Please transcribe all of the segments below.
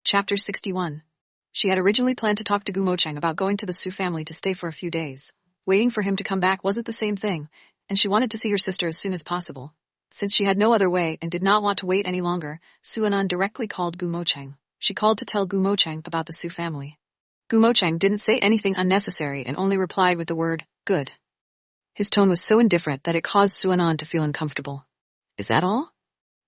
Chapter 61. She had originally planned to talk to Gu Mocheng about going to the Su family to stay for a few days. Waiting for him to come back wasn't the same thing, and she wanted to see her sister as soon as possible. Since she had no other way and did not want to wait any longer, Su Anan directly called Gu Mocheng. She called to tell Gu Mocheng about the Su family. Gu Mocheng didn't say anything unnecessary and only replied with the word, "Good." His tone was so indifferent that it caused Su Anan to feel uncomfortable. Is that all?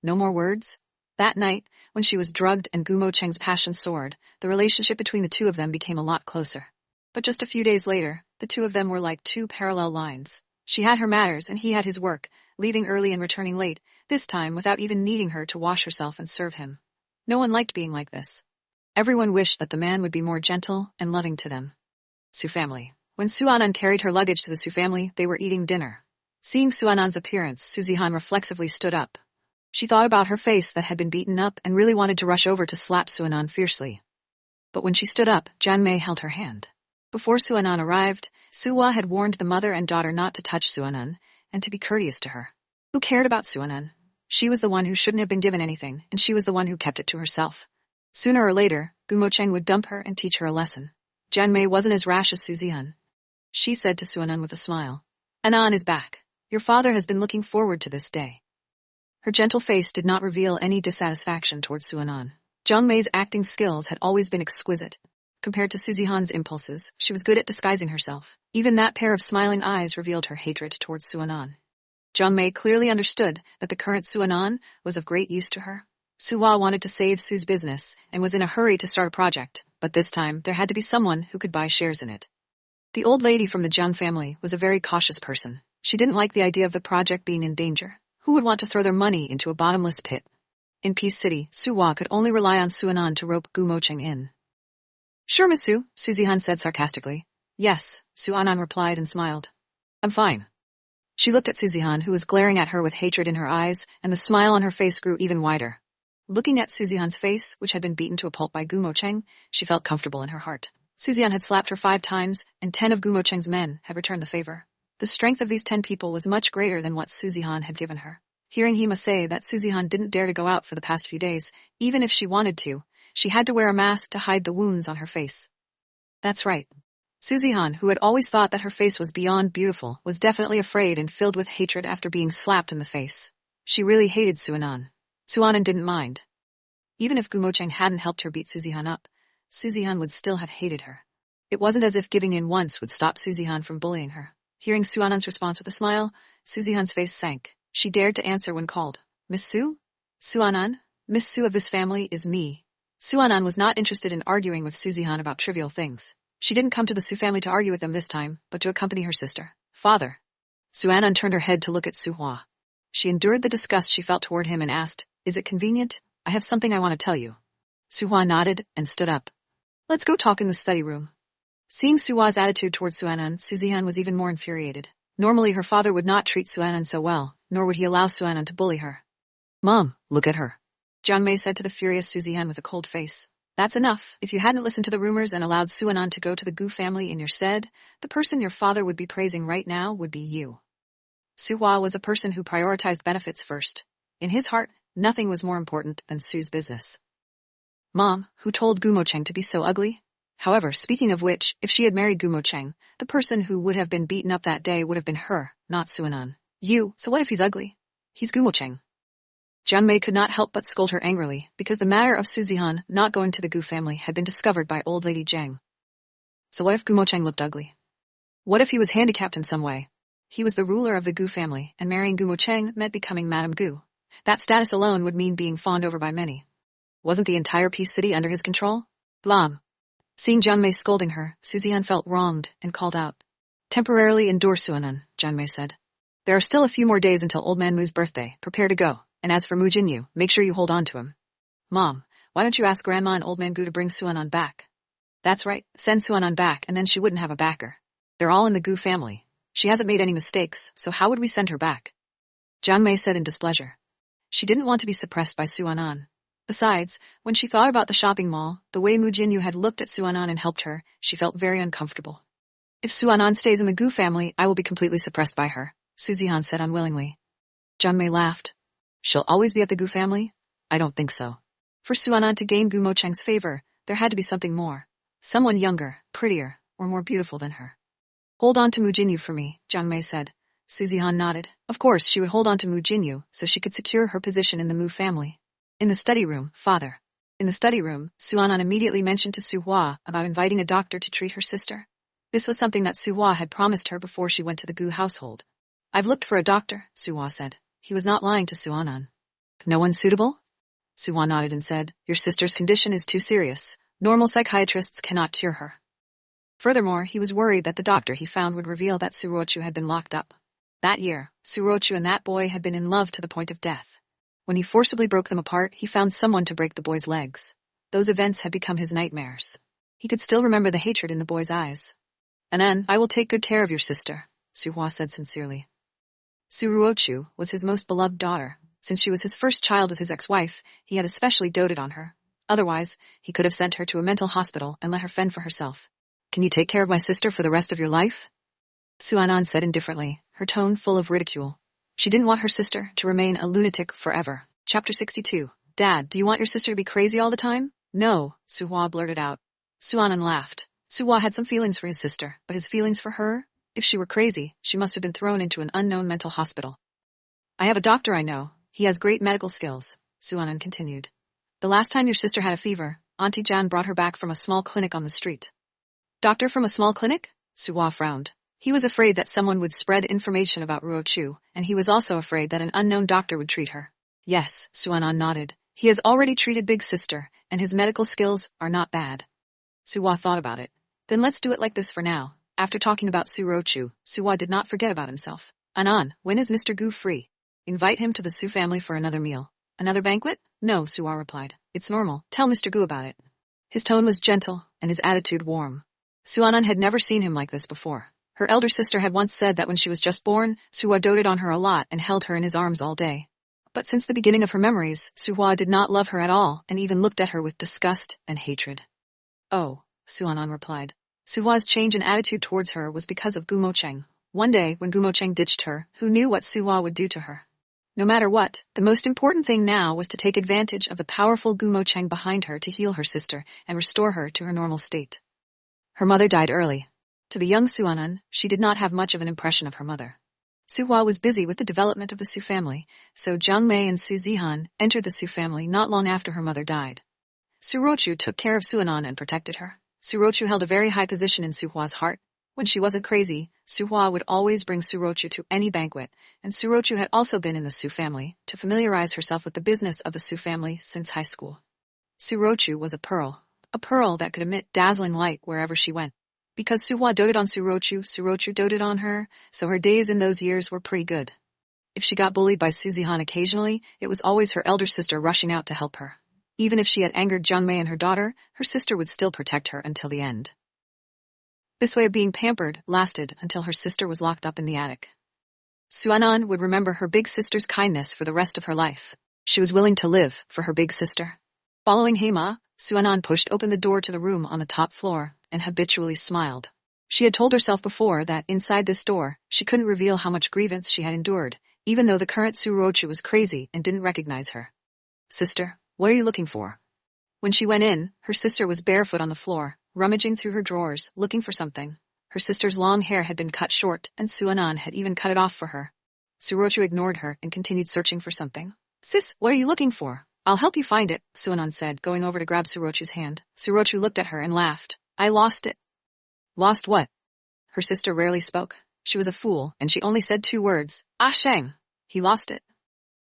No more words? That night, when she was drugged and Gu Mocheng's passion soared, the relationship between the two of them became a lot closer. But just a few days later, the two of them were like two parallel lines. She had her matters and he had his work, leaving early and returning late, this time without even needing her to wash herself and serve him. No one liked being like this. Everyone wished that the man would be more gentle and loving to them. Su family. When Su Anan carried her luggage to the Su family, they were eating dinner. Seeing Su Anan's appearance, Su Zihan reflexively stood up. She thought about her face that had been beaten up and really wanted to rush over to slap Su Anan fiercely. But when she stood up, Jian Mei held her hand. Before Su Anan arrived, Su Hua had warned the mother and daughter not to touch Su Anan and to be courteous to her. Who cared about Su Anan? She was the one who shouldn't have been given anything, and she was the one who kept it to herself. Sooner or later, Gu Mocheng would dump her and teach her a lesson. Jian Mei wasn't as rash as Su Zihan. She said to Su Anan with a smile, "Anan is back. Your father has been looking forward to this day." Her gentle face did not reveal any dissatisfaction towards Su Anan. Jiang Mei's acting skills had always been exquisite. Compared to Su Zihan's impulses, she was good at disguising herself. Even that pair of smiling eyes revealed her hatred towards Su Anan. Jiang Mei clearly understood that the current Su Anan was of great use to her. Su Hua wanted to save Su's business and was in a hurry to start a project, but this time there had to be someone who could buy shares in it. The old lady from the Jiang family was a very cautious person. She didn't like the idea of the project being in danger. Who would want to throw their money into a bottomless pit? In Peace City, Su Hua could only rely on Su Anan to rope Gu Mocheng in. "Sure, Miss Su," Su Zihan said sarcastically. "Yes," Su Anan replied and smiled. "I'm fine." She looked at Su Zihan, who was glaring at her with hatred in her eyes, and the smile on her face grew even wider. Looking at Su Zihan's face, which had been beaten to a pulp by Gu Mocheng, she felt comfortable in her heart. Su Zihan had slapped her 5 times, and 10 of Gu Mocheng's men had returned the favor. The strength of these 10 people was much greater than what Su Zihan had given her. Hearing he must say that Su Zihan didn't dare to go out for the past few days, even if she wanted to, she had to wear a mask to hide the wounds on her face. That's right. Su Zihan, who had always thought that her face was beyond beautiful, was definitely afraid and filled with hatred after being slapped in the face. She really hated Su Anan. Su Anan didn't mind. Even if Gu Mocheng hadn't helped her beat Su Zihan up, Su Zihan would still have hated her. It wasn't as if giving in once would stop Su Zihan from bullying her. Hearing Su Anan's response with a smile, Su Zihan's face sank. She dared to answer when called. "Miss Su?" "Su Anan, Miss Su of this family is me." Su Anan was not interested in arguing with Su Zihan about trivial things. She didn't come to the Su family to argue with them this time, but to accompany her sister. "Father." Su Anan turned her head to look at Su Hua. She endured the disgust she felt toward him and asked, "Is it convenient? I have something I want to tell you." Su Hua nodded and stood up. "Let's go talk in the study room." Seeing Su Hua's attitude towards Su Anan, Su Zihan was even more infuriated. Normally her father would not treat Su Anan so well, nor would he allow Su Anan to bully her. "Mom, look at her," Jiang Mei said to the furious Su Zihan with a cold face. "That's enough. If you hadn't listened to the rumors and allowed Su Anan to go to the Gu family in your stead, the person your father would be praising right now would be you." Su Hua was a person who prioritized benefits first. In his heart, nothing was more important than Su's business. "Mom, who told Gu Mocheng to be so ugly?" However, speaking of which, if she had married Gu Mocheng, the person who would have been beaten up that day would have been her, not Su Anan. "You, so what if he's ugly? He's Gu Mocheng." Jiang Mei could not help but scold her angrily, because the matter of Su Zihan not going to the Gu family had been discovered by old lady Jiang. So what if Gu Mocheng looked ugly? What if he was handicapped in some way? He was the ruler of the Gu family, and marrying Gu Mocheng meant becoming Madame Gu. That status alone would mean being fawned over by many. Wasn't the entire Peace City under his control? Blam. Seeing Jiang Mei scolding her, Su Zihan felt wronged and called out. "Temporarily endure, Su Anan," Jiang Mei said. "There are still a few more days until Old Man Mu's birthday. Prepare to go. And as for Mu Jinyu, make sure you hold on to him." "Mom, why don't you ask Grandma and Old Man Gu to bring Su Anan back?" "That's right, send Su Anan back and then she wouldn't have a backer. They're all in the Gu family. She hasn't made any mistakes, so how would we send her back?" Jiang Mei said in displeasure. She didn't want to be suppressed by Su Anan. Besides, when she thought about the shopping mall, the way Mu Jinyu had looked at Su Anan and helped her, she felt very uncomfortable. "If Su Anan stays in the Gu family, I will be completely suppressed by her," Su Zihan said unwillingly. Jiang Mei laughed. "She'll always be at the Gu family? I don't think so." For Suanan to gain Gumo Cheng's favor, there had to be something more. Someone younger, prettier, or more beautiful than her. Hold on to Mu Jinyu for me, Jiang Mei said. Su Zihan nodded. Of course, she would hold on to Mu Jinyu so she could secure her position in the Mu family. In the study room, father. In the study room, Suanan immediately mentioned to Su Hua about inviting a doctor to treat her sister. This was something that Su Hua had promised her before she went to the Gu household. I've looked for a doctor, Su Hua said. He was not lying to Suanan. No one suitable? Su Hua nodded and said, your sister's condition is too serious. Normal psychiatrists cannot cure her. Furthermore, he was worried that the doctor he found would reveal that Surochu had been locked up. That year, Surochu and that boy had been in love to the point of death. When he forcibly broke them apart, he found someone to break the boy's legs. Those events had become his nightmares. He could still remember the hatred in the boy's eyes. Anan, I will take good care of your sister, Su Hua said sincerely. Suruochu was his most beloved daughter. Since she was his first child with his ex-wife, he had especially doted on her. Otherwise, he could have sent her to a mental hospital and let her fend for herself. Can you take care of my sister for the rest of your life? Suanan said indifferently, her tone full of ridicule. She didn't want her sister to remain a lunatic forever. Chapter 62. Dad, do you want your sister to be crazy all the time? No, Su Hua blurted out. Suanan laughed. Su Hua had some feelings for his sister, but his feelings for her? If she were crazy, she must have been thrown into an unknown mental hospital. I have a doctor I know. He has great medical skills, Suanan continued. The last time your sister had a fever, Auntie Jan brought her back from a small clinic on the street. Doctor from a small clinic? Su Hua frowned. He was afraid that someone would spread information about Ruochu, and he was also afraid that an unknown doctor would treat her. Yes, Suanan nodded. He has already treated Big Sister, and his medical skills are not bad. Su Hua thought about it. Then let's do it like this for now. After talking about Surochu, Su Hua did not forget about himself. Anan, when is Mr. Gu free? Invite him to the Su family for another meal. Another banquet? No, Su Hua replied. It's normal. Tell Mr. Gu about it. His tone was gentle, and his attitude warm. Suanan had never seen him like this before. Her elder sister had once said that when she was just born, Su Hua doted on her a lot and held her in his arms all day. But since the beginning of her memories, Su Hua did not love her at all and even looked at her with disgust and hatred. Oh, Suanan replied. Su Hua's change in attitude towards her was because of Gumo Cheng. One day, when Gumo Cheng ditched her, who knew what Su Hua would do to her? No matter what, the most important thing now was to take advantage of the powerful Gumo Cheng behind her to heal her sister and restore her to her normal state. Her mother died early. To the young Suanan, she did not have much of an impression of her mother. Su Hua was busy with the development of the Su family, so Jiang Mei and Su Zihan entered the Su family not long after her mother died. Surochu took care of Suanan and protected her. Surochu held a very high position in Su Hua's heart. When she wasn't crazy, Su Hua would always bring Surochu to any banquet, and Surochu had also been in the Su family to familiarize herself with the business of the Su family since high school. Surochu was a pearl that could emit dazzling light wherever she went. Because Su Hua doted on Surochu, Surochu doted on her, so her days in those years were pretty good. If she got bullied by Su Zihan occasionally, it was always her elder sister rushing out to help her. Even if she had angered Jiang Mei and her daughter, her sister would still protect her until the end. This way of being pampered lasted until her sister was locked up in the attic. Suanan would remember her big sister's kindness for the rest of her life. She was willing to live for her big sister. Following Heima, Suanan pushed open the door to the room on the top floor and habitually smiled. She had told herself before that inside this door, she couldn't reveal how much grievance she had endured, even though the current Surochu was crazy and didn't recognize her. Sister, what are you looking for? When she went in, her sister was barefoot on the floor, rummaging through her drawers, looking for something. Her sister's long hair had been cut short, and Suanan had even cut it off for her. Surochu ignored her and continued searching for something. Sis, what are you looking for? I'll help you find it, Suanan said, going over to grab Surochu's hand. Surochu looked at her and laughed. I lost it. Lost what? Her sister rarely spoke. She was a fool, and she only said 2 words. Ah Sheng. He lost it.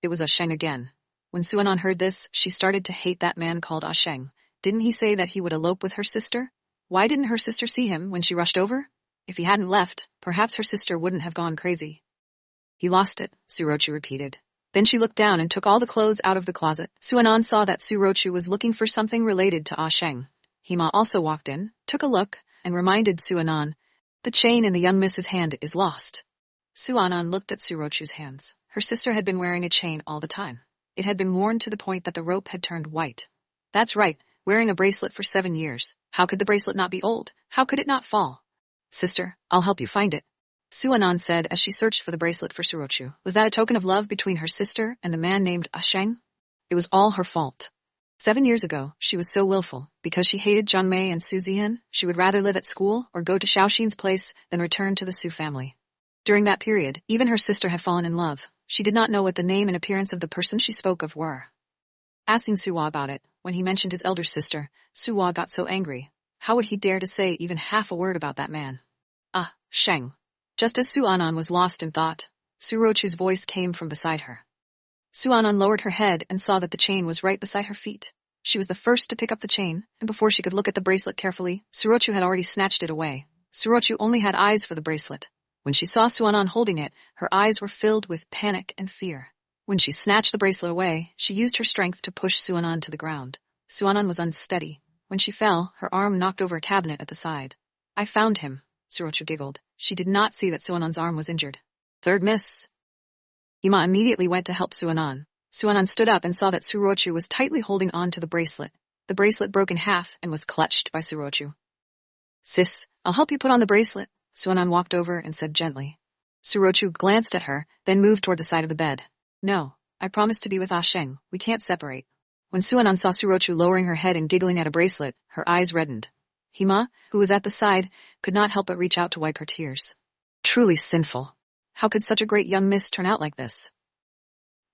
It was Ah Sheng again. When Suanan heard this, she started to hate that man called Ah Sheng. Didn't he say that he would elope with her sister? Why didn't her sister see him when she rushed over? If he hadn't left, perhaps her sister wouldn't have gone crazy. He lost it, Surochu repeated. Then she looked down and took all the clothes out of the closet. Suanan saw that Surochu was looking for something related to Ah Sheng. Hima also walked in, took a look, and reminded Suanan, the chain in the young Mrs. hand is lost. Suanan looked at Surochu's hands. Her sister had been wearing a chain all the time. It had been worn to the point that the rope had turned white. That's right, wearing a bracelet for 7 years. How could the bracelet not be old? How could it not fall? Sister, I'll help you find it. Suanan said as she searched for the bracelet for Surochu. Was that a token of love between her sister and the man named Ah Sheng? It was all her fault. 7 years ago, she was so willful, because she hated John May and Su Zihan, she would rather live at school or go to Xiaoxin's place than return to the Su family. During that period, even her sister had fallen in love. She did not know what the name and appearance of the person she spoke of were. Asking Suwa about it, when he mentioned his elder sister, Suwa got so angry. How would he dare to say even half a word about that man? Ah, Sheng. Just as Su Anan was lost in thought, Su Rochu's voice came from beside her. Su Anan lowered her head and saw that the chain was right beside her feet. She was the first to pick up the chain, and before she could look at the bracelet carefully, Su Rochu had already snatched it away. Su Rochu only had eyes for the bracelet. When she saw Su Anan holding it, her eyes were filled with panic and fear. When she snatched the bracelet away, she used her strength to push Su Anan to the ground. Su Anan was unsteady. When she fell, her arm knocked over a cabinet at the side. I found him, Su Rochu giggled. She did not see that Su Anan's arm was injured. Third miss. Ima immediately went to help Su Anan. Su Anan stood up and saw that Su Rochu was tightly holding on to the bracelet. The bracelet broke in half and was clutched by Su Rochu. Sis, I'll help you put on the bracelet. Su Anan walked over and said gently. Su Rochu glanced at her, then moved toward the side of the bed. No, I promised to be with Ah Sheng. We can't separate. When Su Anan saw Su Rochu lowering her head and giggling at a bracelet, her eyes reddened. Hima, who was at the side, could not help but reach out to wipe her tears. Truly sinful. How could such a great young miss turn out like this?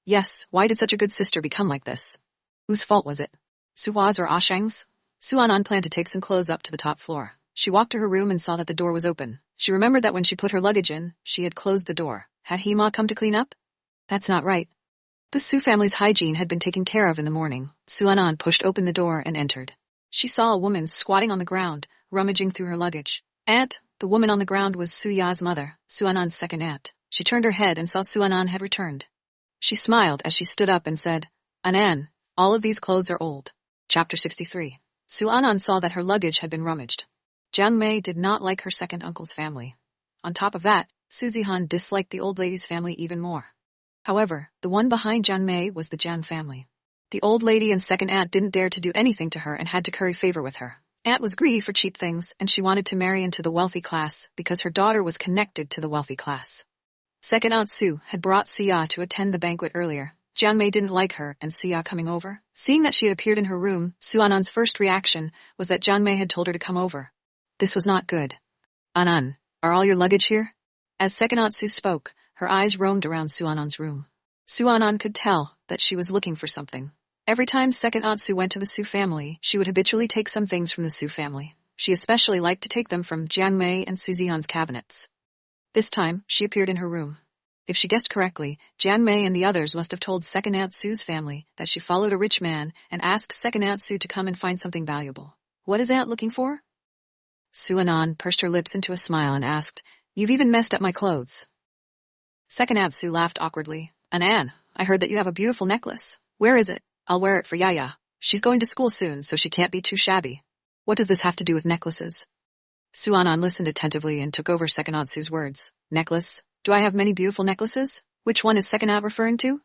Yes, why did such a good sister become like this? Whose fault was it? Suwa's or Ah Sheng's? Su Anan planned to take some clothes up to the top floor. She walked to her room and saw that the door was open. She remembered that when she put her luggage in, she had closed the door. Had Hima come to clean up? That's not right. The Su family's hygiene had been taken care of in the morning. Su Anan pushed open the door and entered. She saw a woman squatting on the ground, rummaging through her luggage. Aunt, the woman on the ground was Su Ya's mother, Su Anan's second aunt. She turned her head and saw Su Anan had returned. She smiled as she stood up and said, Anan, all of these clothes are old. Chapter 63. Su Anan saw that her luggage had been rummaged. Jiang Mei did not like her second uncle's family. On top of that, Su Zihan disliked the old lady's family even more. However, the one behind Jiang Mei was the Jiang family. The old lady and second aunt didn't dare to do anything to her and had to curry favor with her. Aunt was greedy for cheap things, and she wanted to marry into the wealthy class because her daughter was connected to the wealthy class. Second aunt Su had brought Suya to attend the banquet earlier. Jiang Mei didn't like her and Suya coming over. Seeing that she had appeared in her room, Su Anan's first reaction was that Jiang Mei had told her to come over. This was not good. Anan, are all your luggage here? As second aunt Su spoke, her eyes roamed around Su Anan's room. Su Anan could tell that she was looking for something. Every time second aunt Su went to the Su family, she would habitually take some things from the Su family. She especially liked to take them from Jiang Mei and Su Zihan's cabinets. This time, she appeared in her room. If she guessed correctly, Jiang Mei and the others must have told second aunt Su's family that she followed a rich man and asked second aunt Su to come and find something valuable. What is aunt looking for? Su Anan pursed her lips into a smile and asked, You've even messed up my clothes. Second aunt Su laughed awkwardly. Anan, I heard that you have a beautiful necklace. Where is it? I'll wear it for Yaya. She's going to school soon, so she can't be too shabby. What does this have to do with necklaces? Su Anan listened attentively and took over second aunt Su's words. Necklace? Do I have many beautiful necklaces? Which one is second aunt referring to?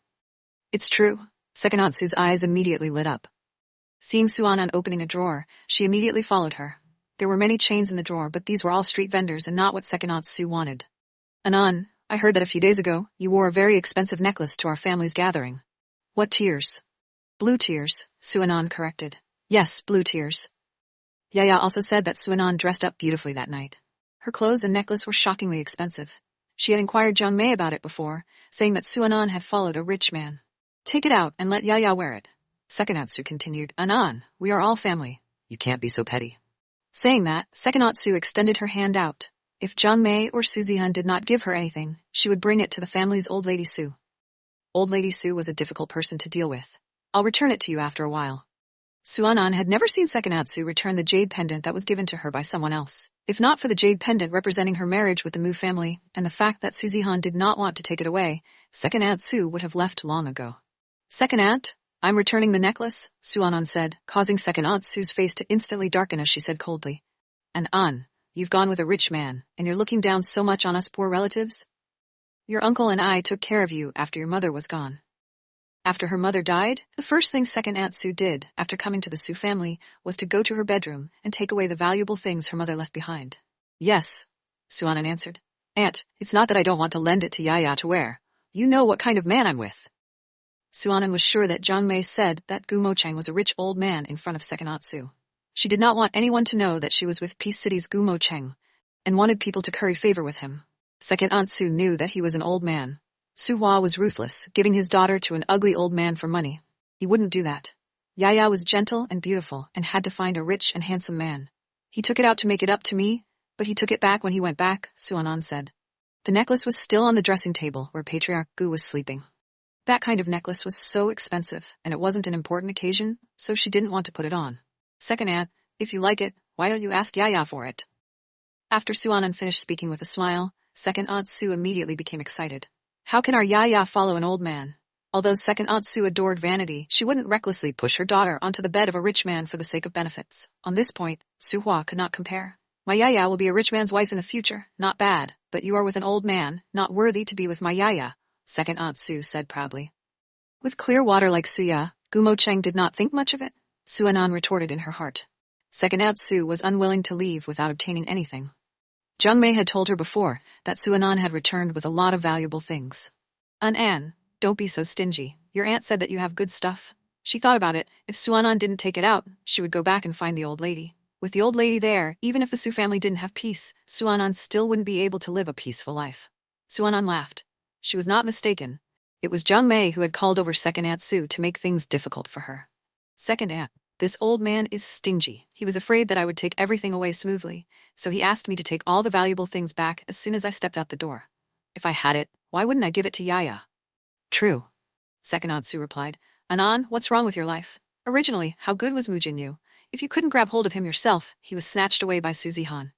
It's true. Second aunt Su's eyes immediately lit up. Seeing Su Anan opening a drawer, she immediately followed her. There were many chains in the drawer, but these were all street vendors and not what second aunt Su wanted. Anan, I heard that a few days ago, you wore a very expensive necklace to our family's gathering. What tears? Blue tears, Su Anan corrected. Yes, blue tears. Yaya also said that Su Anan dressed up beautifully that night. Her clothes and necklace were shockingly expensive. She had inquired Jiang Mei about it before, saying that Su Anan had followed a rich man. Take it out and let Yaya wear it. Second aunt Su continued, Anan, we are all family. You can't be so petty. Saying that, second aunt Su extended her hand out. If Jiang Mei or Su Zihan did not give her anything, she would bring it to the family's old lady Su. Old lady Su was a difficult person to deal with. I'll return it to you after a while. Su Anan had never seen second aunt Su return the jade pendant that was given to her by someone else. If not for the jade pendant representing her marriage with the Mu family, and the fact that Su Zihan did not want to take it away, second aunt Su would have left long ago. Second aunt, I'm returning the necklace, Su Anan said, causing second aunt Su's face to instantly darken as she said coldly. And An, you've gone with a rich man, and you're looking down so much on us poor relatives? Your uncle and I took care of you after your mother was gone. After her mother died, the first thing second aunt Su did after coming to the Su family was to go to her bedroom and take away the valuable things her mother left behind. Yes, Su Anan answered. Aunt, it's not that I don't want to lend it to Yaya to wear. You know what kind of man I'm with. Suanan was sure that Jiang Mei said that Gu Mochang was a rich old man in front of Sekonatsu. She did not want anyone to know that she was with Peace City's Gu Mochang, and wanted people to curry favor with him. Sekonatsu knew that he was an old man. Su Hua was ruthless, giving his daughter to an ugly old man for money. He wouldn't do that. Yaya was gentle and beautiful and had to find a rich and handsome man. He took it out to make it up to me, but he took it back when he went back, Suanan said. The necklace was still on the dressing table where Patriarch Gu was sleeping. That kind of necklace was so expensive, and it wasn't an important occasion, so she didn't want to put it on. Second aunt, if you like it, why don't you ask Yaya for it? After Suanan finished speaking with a smile, Second Aunt Su immediately became excited. How can our Yaya follow an old man? Although Second Aunt Su adored vanity, she wouldn't recklessly push her daughter onto the bed of a rich man for the sake of benefits. On this point, Su Hua could not compare. My Yaya will be a rich man's wife in the future, not bad, but you are with an old man, not worthy to be with my Yaya, Second Aunt Su said proudly. With clear water like Suya, Gu Mochang did not think much of it, Suanan retorted in her heart. Second Aunt Su was unwilling to leave without obtaining anything. Jiang Mei had told her before that Suanan had returned with a lot of valuable things. An, don't be so stingy. Your aunt said that you have good stuff. She thought about it. If Suanan didn't take it out, she would go back and find the old lady. With the old lady there, even if the Su family didn't have peace, Suanan still wouldn't be able to live a peaceful life. Suanan laughed. She was not mistaken. It was Jiang Mei who had called over Second Aunt Su to make things difficult for her. Second Aunt, this old man is stingy. He was afraid that I would take everything away smoothly, so he asked me to take all the valuable things back as soon as I stepped out the door. If I had it, why wouldn't I give it to Yaya? True. Second Aunt Su replied. Anan, what's wrong with your life? Originally, how good was Mu Jinyu? If you couldn't grab hold of him yourself, he was snatched away by Su Zihan.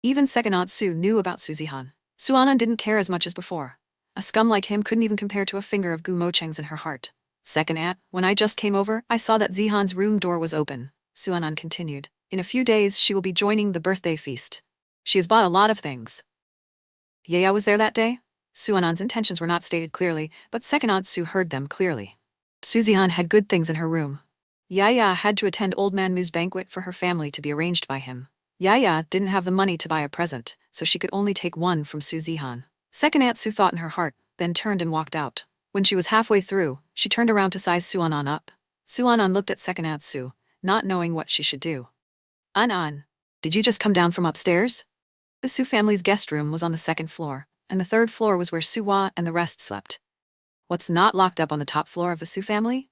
Even Second Aunt Su knew about Su Zihan. Suanan didn't care as much as before. A scum like him couldn't even compare to a finger of Gu Mochang's in her heart. Second Aunt, when I just came over, I saw that Zihan's room door was open. Suanan continued. In a few days, she will be joining the birthday feast. She has bought a lot of things. Yaya was there that day? Suanan's intentions were not stated clearly, but Second Aunt Su heard them clearly. Su Zihan had good things in her room. Yaya had to attend Old Man Mu's banquet for her family to be arranged by him. Yaya didn't have the money to buy a present, so she could only take one from Su Zihan. Second Aunt Su thought in her heart, then turned and walked out. When she was halfway through, she turned around to size Suanan up. Suanan looked at Second Aunt Su, not knowing what she should do. An, did you just come down from upstairs? The Su family's guest room was on the second floor, and the third floor was where Su Hua and the rest slept. What's not locked up on the top floor of the Su family?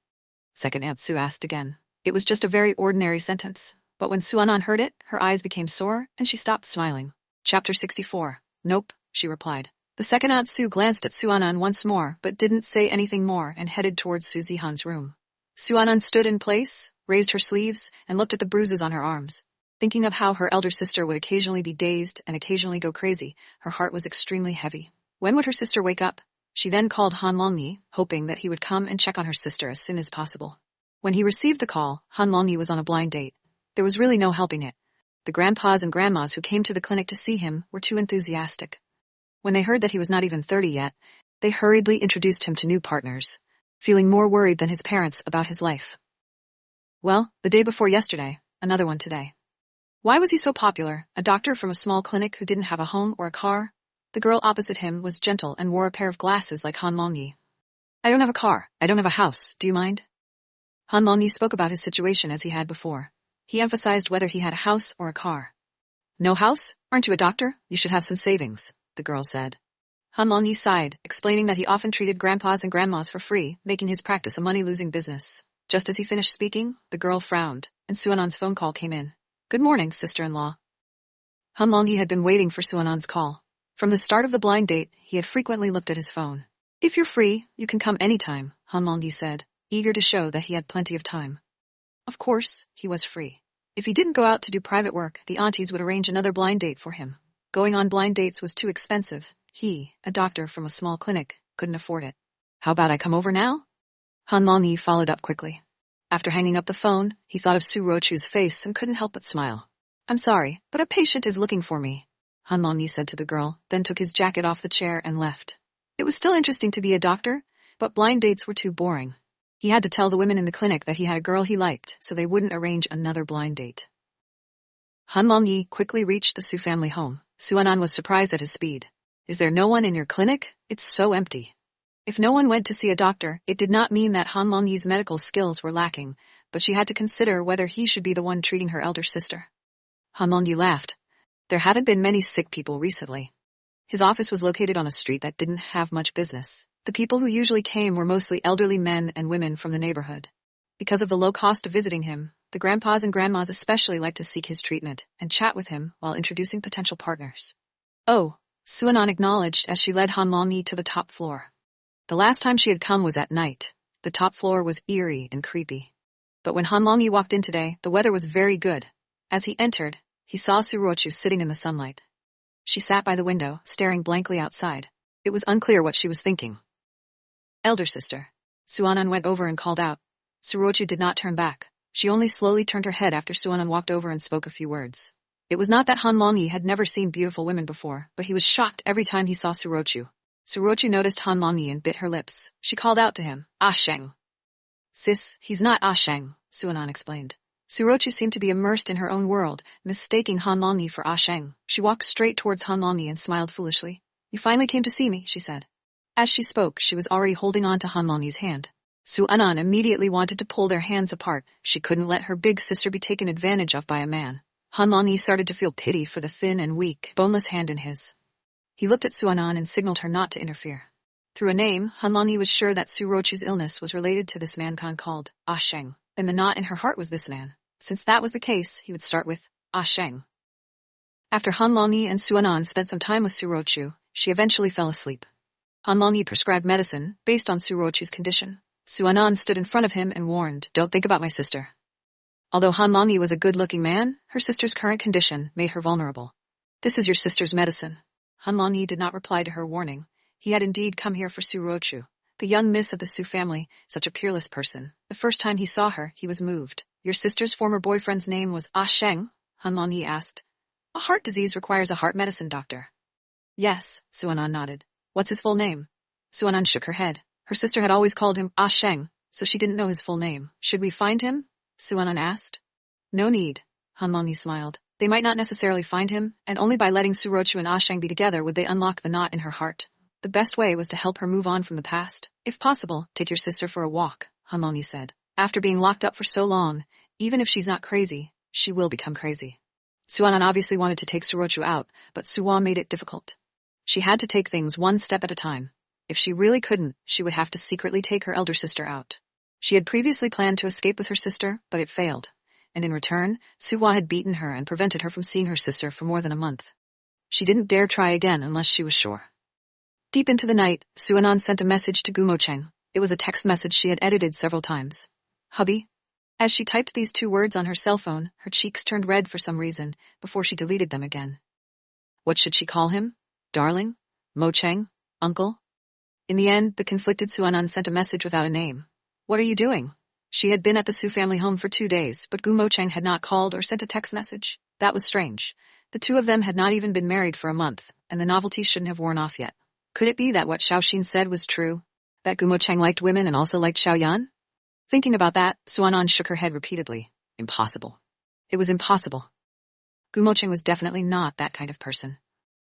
Second Aunt Su asked again. It was just a very ordinary sentence, but when Suanan heard it, her eyes became sore, and she stopped smiling. Chapter 64. Nope, she replied. The Second Aunt Su glanced at Suanan once more, but didn't say anything more and headed towards Su Zihan's room. Suanan stood in place, raised her sleeves, and looked at the bruises on her arms. Thinking of how her elder sister would occasionally be dazed and occasionally go crazy, her heart was extremely heavy. When would her sister wake up? She then called Han Longyi, hoping that he would come and check on her sister as soon as possible. When he received the call, Han Longyi was on a blind date. There was really no helping it. The grandpas and grandmas who came to the clinic to see him were too enthusiastic. When they heard that he was not even 30 yet, they hurriedly introduced him to new partners, feeling more worried than his parents about his life. Well, the day before yesterday, another one today. Why was he so popular, a doctor from a small clinic who didn't have a home or a car? The girl opposite him was gentle and wore a pair of glasses like Han Longyi. I don't have a car, I don't have a house, do you mind? Han Longyi spoke about his situation as he had before. He emphasized whether he had a house or a car. No house? Aren't you a doctor? You should have some savings, the girl said. Han Longyi sighed, explaining that he often treated grandpas and grandmas for free, making his practice a money-losing business. Just as he finished speaking, the girl frowned, and Suanan's phone call came in. Good morning, sister-in-law. Han Longyi had been waiting for Suanan's call. From the start of the blind date, he had frequently looked at his phone. If you're free, you can come anytime, Han Longyi said, eager to show that he had plenty of time. Of course, he was free. If he didn't go out to do private work, the aunties would arrange another blind date for him. Going on blind dates was too expensive. He, a doctor from a small clinic, couldn't afford it. How about I come over now? Han Longyi followed up quickly. After hanging up the phone, he thought of Su Rochu's face and couldn't help but smile. I'm sorry, but a patient is looking for me, Han Longyi said to the girl, then took his jacket off the chair and left. It was still interesting to be a doctor, but blind dates were too boring. He had to tell the women in the clinic that he had a girl he liked, so they wouldn't arrange another blind date. Han Longyi quickly reached the Su family home. Suanan was surprised at his speed. Is there no one in your clinic? It's so empty. If no one went to see a doctor, it did not mean that Han Longyi's medical skills were lacking, but she had to consider whether he should be the one treating her elder sister. Han Longyi laughed. There haven't been many sick people recently. His office was located on a street that didn't have much business. The people who usually came were mostly elderly men and women from the neighborhood. Because of the low cost of visiting him, the grandpas and grandmas especially liked to seek his treatment and chat with him while introducing potential partners. Oh, Suanan acknowledged as she led Han Longyi to the top floor. The last time she had come was at night. The top floor was eerie and creepy. But when Han Longyi walked in today, the weather was very good. As he entered, he saw Surochu sitting in the sunlight. She sat by the window, staring blankly outside. It was unclear what she was thinking. Elder sister. Suanan went over and called out. Surochu did not turn back. She only slowly turned her head after Suanan walked over and spoke a few words. It was not that Han Longyi had never seen beautiful women before, but he was shocked every time he saw Surochu. Surochu noticed Han Longyi and bit her lips. She called out to him, "Ah Sheng." "Sis, he's not Ah Sheng," Suanan explained. Surochu seemed to be immersed in her own world, mistaking Han Longyi for Ah Sheng. She walked straight towards Han Longyi and smiled foolishly. "You finally came to see me," she said. As she spoke, she was already holding on to Han Longyi's hand. Suanan immediately wanted to pull their hands apart. She couldn't let her big sister be taken advantage of by a man. Han Longyi started to feel pity for the thin and weak, boneless hand in his. He looked at Suanan and signaled her not to interfere. Through a name, Han Longyi was sure that Surochu's illness was related to this man Khan called Ah Sheng, and the knot in her heart was this man. Since that was the case, he would start with Ah Sheng. After Han Longyi and Suanan spent some time with Surochu, she eventually fell asleep. Han Longyi prescribed medicine based on Surochu's condition. Suanan stood in front of him and warned, "Don't think about my sister." Although Han Longyi was a good-looking man, her sister's current condition made her vulnerable. "This is your sister's medicine." Han Longyi did not reply to her warning. He had indeed come here for Surochu, the young miss of the Su family, such a peerless person. The first time he saw her, he was moved. "Your sister's former boyfriend's name was Ah Sheng?" Han Longyi asked. "A heart disease requires a heart medicine doctor." "Yes," Suanan nodded. "What's his full name?" Suanan shook her head. Her sister had always called him Ah Sheng, so she didn't know his full name. "Should we find him?" Suanan asked. "No need," Han Longyi smiled. "They might not necessarily find him, and only by letting Surochu and Ah Sheng be together would they unlock the knot in her heart. The best way was to help her move on from the past. If possible, take your sister for a walk," Han Longyi said. "After being locked up for so long, even if she's not crazy, she will become crazy." Suanan obviously wanted to take Surochu out, but Suwa made it difficult. She had to take things one step at a time. If she really couldn't, she would have to secretly take her elder sister out. She had previously planned to escape with her sister, but it failed. And in return, Suwa had beaten her and prevented her from seeing her sister for more than a month. She didn't dare try again unless she was sure. Deep into the night, Suanan sent a message to Gumocheng. It was a text message she had edited several times. "Hubby?" As she typed these 2 words on her cell phone, her cheeks turned red for some reason, before she deleted them again. What should she call him? Darling? Mocheng? Uncle? In the end, the conflicted Suanan sent a message without a name. "What are you doing?" She had been at the Su family home for 2 days, but Gu Mocheng had not called or sent a text message. That was strange. The 2 of them had not even been married for a month, and the novelty shouldn't have worn off yet. Could it be that what Xiaoxin said was true? That Gu Mocheng liked women and also liked Xiaoyan? Thinking about that, Suanan shook her head repeatedly. Impossible. It was impossible. Gu Mocheng was definitely not that kind of person.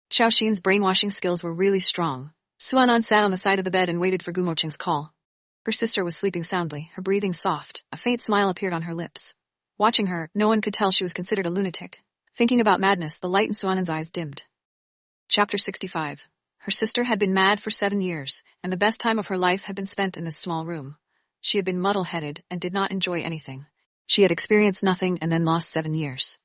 Xiaoxin's brainwashing skills were really strong. Suanan sat on the side of the bed and waited for Gu Mocheng's call. Her sister was sleeping soundly, her breathing soft. A faint smile appeared on her lips. Watching her, no one could tell she was considered a lunatic. Thinking about madness, the light in Suanan's eyes dimmed. Chapter 65. Her sister had been mad for 7 years, and the best time of her life had been spent in this small room. She had been muddle-headed and did not enjoy anything. She had experienced nothing and then lost 7 years.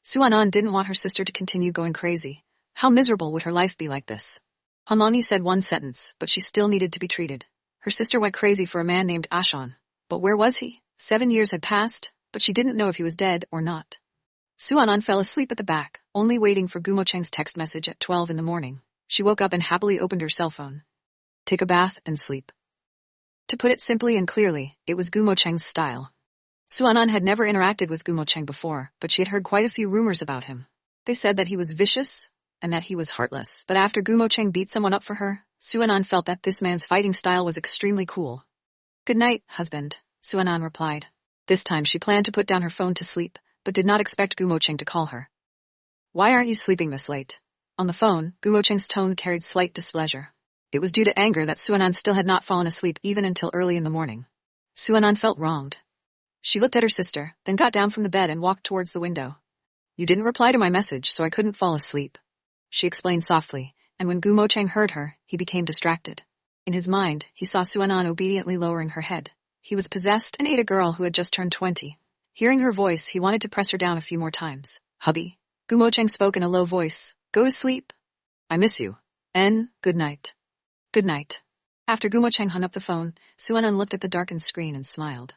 Suanan didn't want her sister to continue going crazy. How miserable would her life be like this? Han Longyi said one sentence, but she still needed to be treated. Her sister went crazy for a man named Ashan. But where was he? 7 years had passed, but she didn't know if he was dead or not. Suanan fell asleep at the back, only waiting for Gumocheng's text message at 12 in the morning. She woke up and happily opened her cell phone. Take a bath and sleep. To put it simply and clearly, it was Gumocheng's style. Suanan had never interacted with Gumocheng before, but she had heard quite a few rumors about him. They said that he was vicious and that he was heartless. But after Gumocheng beat someone up for her, Suanan felt that this man's fighting style was extremely cool. "Good night, husband," Suanan replied. This time she planned to put down her phone to sleep, but did not expect Gumocheng to call her. "Why aren't you sleeping this late?" On the phone, Gumocheng's tone carried slight displeasure. It was due to anger that Suanan still had not fallen asleep even until early in the morning. Suanan felt wronged. She looked at her sister, then got down from the bed and walked towards the window. You didn't reply to my message, so I couldn't fall asleep, she explained softly, and when Gu Mochang heard her, he became distracted. In his mind, he saw Suanan obediently lowering her head. He was possessed and ate a girl who had just turned 20. Hearing her voice, he wanted to press her down a few more times. Hubby. Gu Mochang spoke in a low voice. Go to sleep. I miss you. Good night. Good night. After Gu Mochang hung up the phone, Suanan looked at the darkened screen and smiled.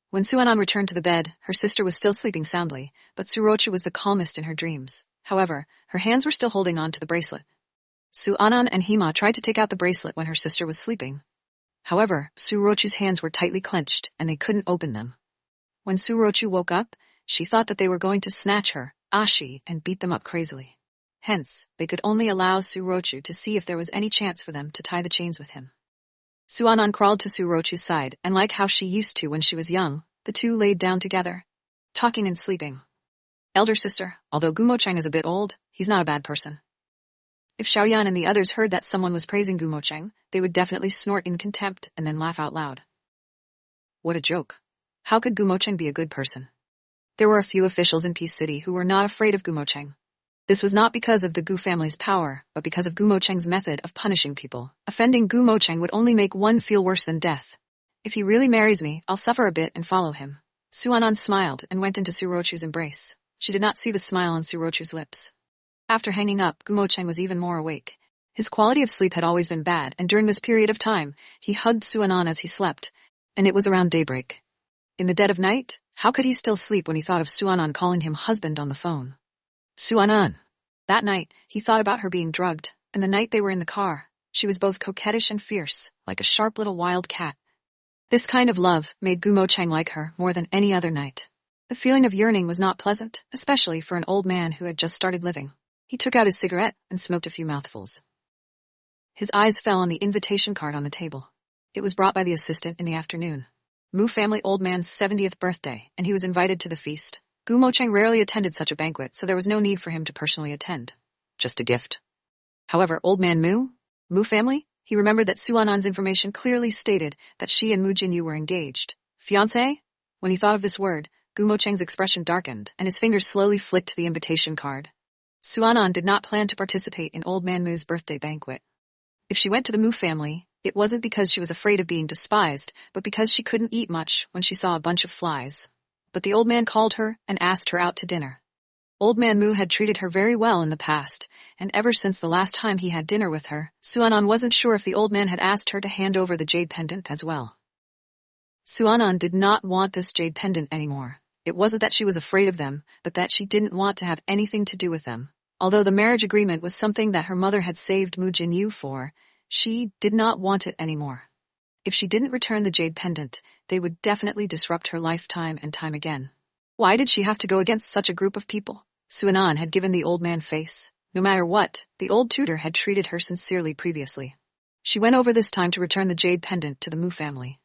When Suanan returned to the bed, her sister was still sleeping soundly, but Surochu was the calmest in her dreams. However, her hands were still holding on to the bracelet. Suanan and Hima tried to take out the bracelet when her sister was sleeping. However, Surochu's hands were tightly clenched, and they couldn't open them. When Surochu woke up, she thought that they were going to snatch her, Ashi, and beat them up crazily. Hence, they could only allow Surochu to see if there was any chance for them to tie the chains with him. Suanan crawled to Surochu's side, and like how she used to when she was young, the two laid down together, talking and sleeping. Elder sister, although Gu Mochang is a bit old, he's not a bad person. If Xiaoyan and the others heard that someone was praising Gu Mochang, they would definitely snort in contempt and then laugh out loud. What a joke. How could Gu Mochang be a good person? There were a few officials in Peace City who were not afraid of Gu Mochang. This was not because of the Gu family's power, but because of Gu Mochang's method of punishing people. Offending Gu Mochang would only make one feel worse than death. If he really marries me, I'll suffer a bit and follow him. Suanan smiled and went into Surochu's embrace. She did not see the smile on Surochu's lips. After hanging up, Gu Mochang was even more awake. His quality of sleep had always been bad, and during this period of time, he hugged Suanan as he slept, and it was around daybreak. In the dead of night, how could he still sleep when he thought of Suanan calling him husband on the phone? Suanan. That night, he thought about her being drugged, and the night they were in the car, she was both coquettish and fierce, like a sharp little wild cat. This kind of love made Gu Mochang like her more than any other night. The feeling of yearning was not pleasant, especially for an old man who had just started living. He took out his cigarette and smoked a few mouthfuls. His eyes fell on the invitation card on the table. It was brought by the assistant in the afternoon. Mu family old man's 70th birthday, and he was invited to the feast. Gu Mochang rarely attended such a banquet, so there was no need for him to personally attend. Just a gift. However, old man Mu family? He remembered that Suanan's information clearly stated that she and Mu Jinyu were engaged. Fiancé? When he thought of this word, Gu Mochang's expression darkened, and his fingers slowly flicked the invitation card. Suanan did not plan to participate in old man Mu's birthday banquet. If she went to the Mu family, it wasn't because she was afraid of being despised, but because she couldn't eat much when she saw a bunch of flies. But the old man called her and asked her out to dinner. Old man Mu had treated her very well in the past, and ever since the last time he had dinner with her, Suanan wasn't sure if the old man had asked her to hand over the jade pendant as well. Suanan did not want this jade pendant anymore. It wasn't that she was afraid of them, but that she didn't want to have anything to do with them. Although the marriage agreement was something that her mother had saved Mu Jinyu for, she did not want it anymore. If she didn't return the jade pendant, they would definitely disrupt her life time and time again. Why did she have to go against such a group of people? Suanan had given the old man face. No matter what, the old tutor had treated her sincerely previously. She went over this time to return the jade pendant to the Mu family.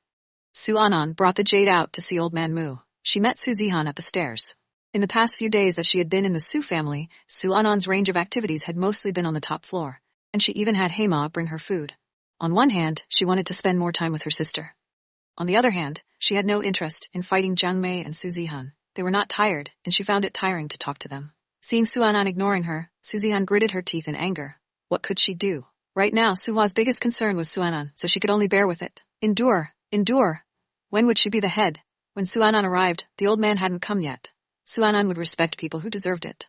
Suanan brought the jade out to see old man Mu. She met Su Zihan at the stairs. In the past few days that she had been in the Su family, Suanan's range of activities had mostly been on the top floor, and she even had Heima bring her food. On one hand, she wanted to spend more time with her sister. On the other hand, she had no interest in fighting Jiang Mei and Su Zihan. They were not tired, and she found it tiring to talk to them. Seeing Suanan ignoring her, Su Zihan gritted her teeth in anger. What could she do? Right now, Sua's biggest concern was Suanan, so she could only bear with it. Endure. When would she be the head? When Suanan arrived, the old man hadn't come yet. Suanan would respect people who deserved it.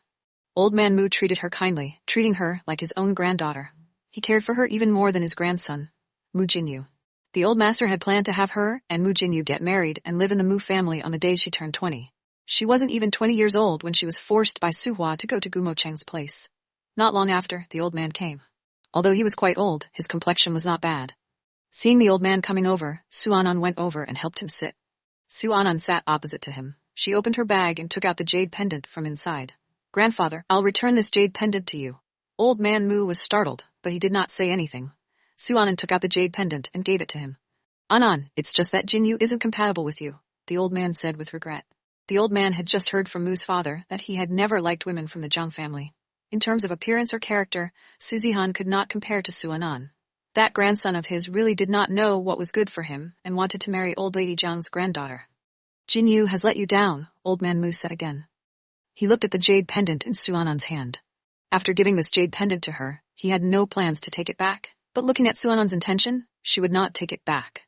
Old man Mu treated her kindly, treating her like his own granddaughter. He cared for her even more than his grandson, Mu Jinyu. The old master had planned to have her and Mu Jinyu get married and live in the Mu family on the day she turned 20. She wasn't even 20 years old when she was forced by Su Hua to go to Gu Mochang's place. Not long after, the old man came. Although he was quite old, his complexion was not bad. Seeing the old man coming over, Suanan went over and helped him sit. Suanan sat opposite to him. She opened her bag and took out the jade pendant from inside. Grandfather, I'll return this jade pendant to you. Old man Mu was startled, but he did not say anything. Suanan took out the jade pendant and gave it to him. Anan, it's just that Jinyu isn't compatible with you, the old man said with regret. The old man had just heard from Mu's father that he had never liked women from the Zhang family. In terms of appearance or character, Su Zihan could not compare to Suanan. That grandson of his really did not know what was good for him and wanted to marry old lady Jiang's granddaughter. Jin Yu has let you down, old man Mu said again. He looked at the jade pendant in Su Anan's hand. After giving this jade pendant to her, he had no plans to take it back, but looking at Su Anan's intention, she would not take it back.